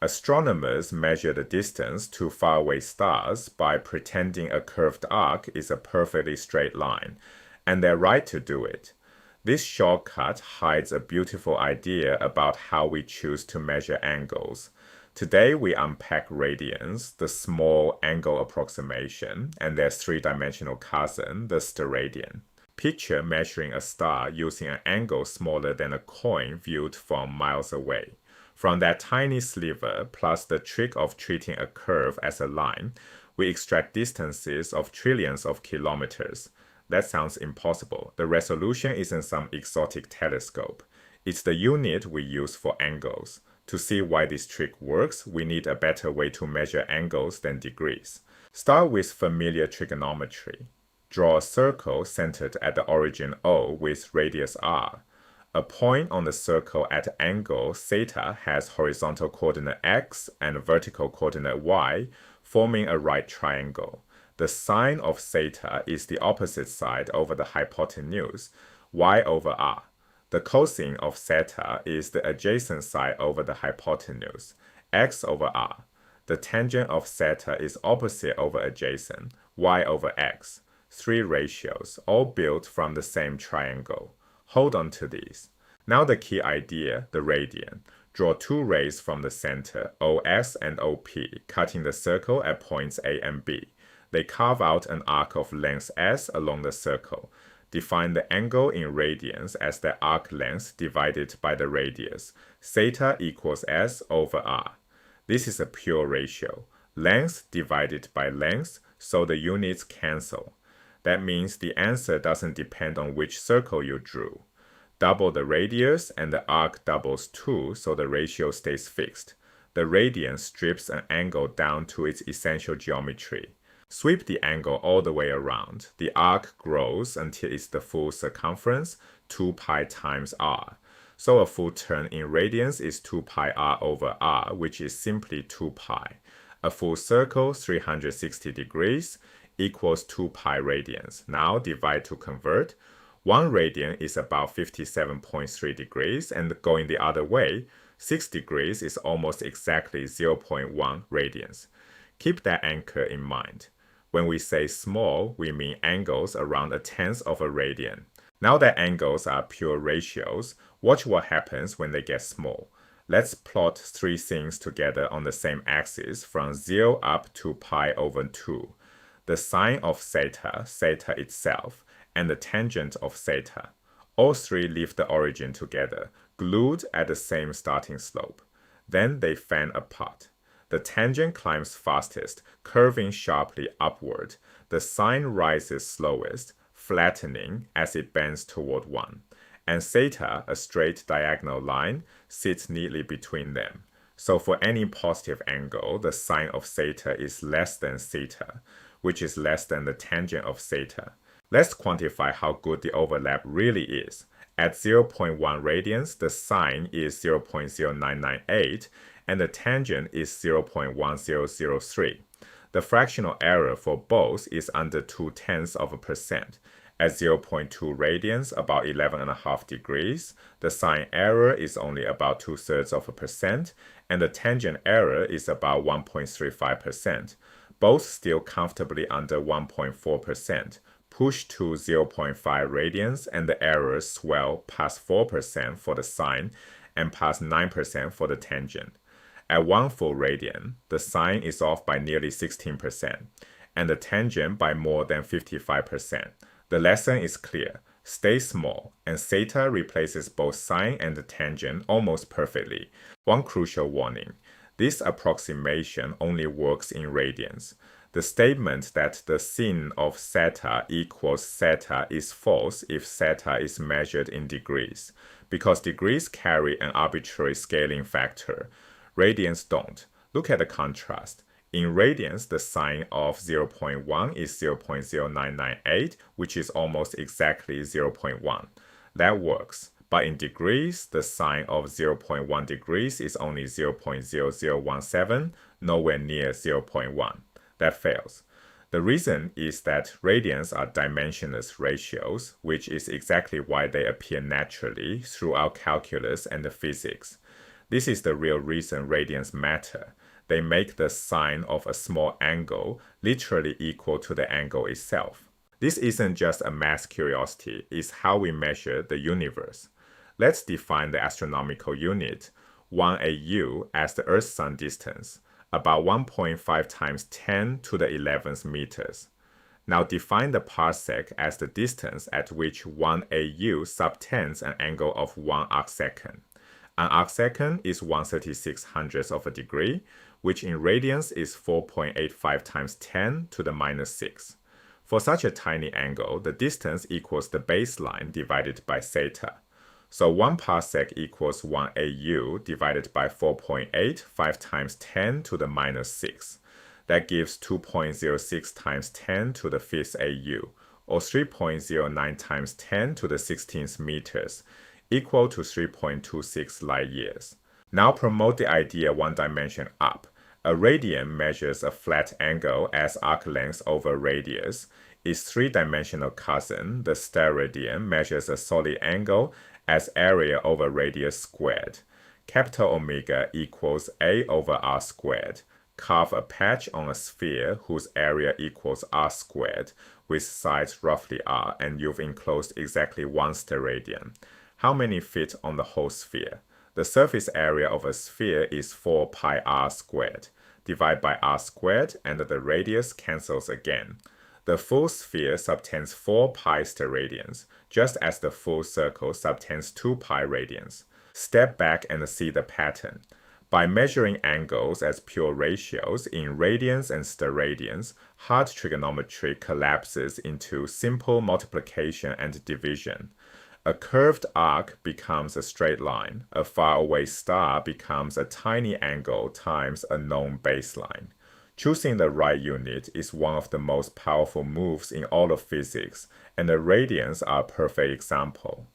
Astronomers measure the distance to faraway stars by pretending a curved arc is a perfectly straight line, and they're right to do it. This shortcut hides a beautiful idea about how we choose to measure angles. Today we unpack radians, the small angle approximation, and their three-dimensional cousin, the steradian. Picture measuring a star using an angle smaller than a coin viewed from miles away. From that tiny sliver, plus the trick of treating a curve as a line, we extract distances of trillions of kilometers. That sounds impossible. The resolution isn't some exotic telescope. It's the unit we use for angles. To see why this trick works, we need a better way to measure angles than degrees. Start with familiar trigonometry. Draw a circle centered at the origin O with radius r. A point on the circle at angle theta has horizontal coordinate x and vertical coordinate y, forming a right triangle. The sine of theta is the opposite side over the hypotenuse, y over r. The cosine of theta is the adjacent side over the hypotenuse, x over r. The tangent of theta is opposite over adjacent, y over x. Three ratios, all built from the same triangle. Hold on to these. Now the key idea, the radian. Draw two rays from the center, OS and OP, cutting the circle at points A and B. They carve out an arc of length S along the circle. Define the angle in radians as the arc length divided by the radius. Theta equals S over R. This is a pure ratio. Length divided by length, so the units cancel. That means the answer doesn't depend on which circle you drew. Double the radius and the arc doubles too, so the ratio stays fixed. The radian strips an angle down to its essential geometry. Sweep the angle all the way around. The arc grows until it's the full circumference, 2 pi times r. So a full turn in radians is 2 pi r over r, which is simply 2 pi. A full circle, 360 degrees, equals 2 pi radians. Now divide to convert. 1 radian is about 57.3 degrees, and going the other way, 6 degrees is almost exactly 0.1 radians. Keep that anchor in mind. When we say small, we mean angles around a tenth of a radian. Now that angles are pure ratios, watch what happens when they get small. Let's plot three things together on the same axis from 0 up to pi over 2. The sine of theta, theta itself, and the tangent of theta. All three leave the origin together, glued at the same starting slope. Then they fan apart. The tangent climbs fastest, curving sharply upward. The sine rises slowest, flattening as it bends toward 1. And theta, a straight diagonal line, sits neatly between them. So for any positive angle, the sine of theta is less than theta, which is less than the tangent of theta. Let's quantify how good the overlap really is. At 0.1 radians, the sine is 0.0998, and the tangent is 0.1003. The fractional error for both is under 0.2%. At 0.2 radians, about 11.5 degrees, the sine error is only about 0.02%, and the tangent error is about 1.35%. Both still comfortably under 1.4%. Push to 0.5 radians and the errors swell past 4% for the sine and past 9% for the tangent. At 1 full radian, the sine is off by nearly 16% and the tangent by more than 55%. The lesson is clear. Stay small, and theta replaces both sine and the tangent almost perfectly. One crucial warning. This approximation only works in radians. The statement that the sin of theta equals theta is false if theta is measured in degrees, because degrees carry an arbitrary scaling factor. Radians don't. Look at the contrast. In radians, the sine of 0.1 is 0.0998, which is almost exactly 0.1. That works. But in degrees, the sine of 0.1 degrees is only 0.0017, nowhere near 0.1. That fails. The reason is that radians are dimensionless ratios, which is exactly why they appear naturally throughout calculus and the physics. This is the real reason radians matter. They make the sine of a small angle literally equal to the angle itself. This isn't just a math curiosity, it's how we measure the universe. Let's define the astronomical unit, 1 AU, as the Earth-Sun distance, about 1.5 times 10 to the 11th meters. Now define the parsec as the distance at which 1 AU subtends an angle of 1 arcsecond. An arcsecond is 1/3600th of a degree, which in radians is 4.85 times 10 to the minus 6. For such a tiny angle, the distance equals the baseline divided by theta. So 1 parsec equals 1 AU divided by 4.85 times 10 to the minus 6. That gives 2.06 times 10 to the 5th AU, or 3.09 times 10 to the 16th meters, equal to 3.26 light years. Now promote the idea one dimension up. A radian measures a flat angle as arc length over radius. Its three-dimensional cousin, the steradian, measures a solid angle as area over radius squared. Capital omega equals a over r squared. Carve a patch on a sphere whose area equals r squared, with sides roughly r, and you've enclosed exactly one steradian. How many fit on the whole sphere? The surface area of a sphere is 4 pi r squared. Divide by r squared, and the radius cancels again. The full sphere subtends 4 pi steradians, just as the full circle subtends 2 pi radians. Step back and see the pattern. By measuring angles as pure ratios in radians and steradians, hard trigonometry collapses into simple multiplication and division. A curved arc becomes a straight line. A faraway star becomes a tiny angle times a known baseline. Choosing the right unit is one of the most powerful moves in all of physics, and the radians are a perfect example.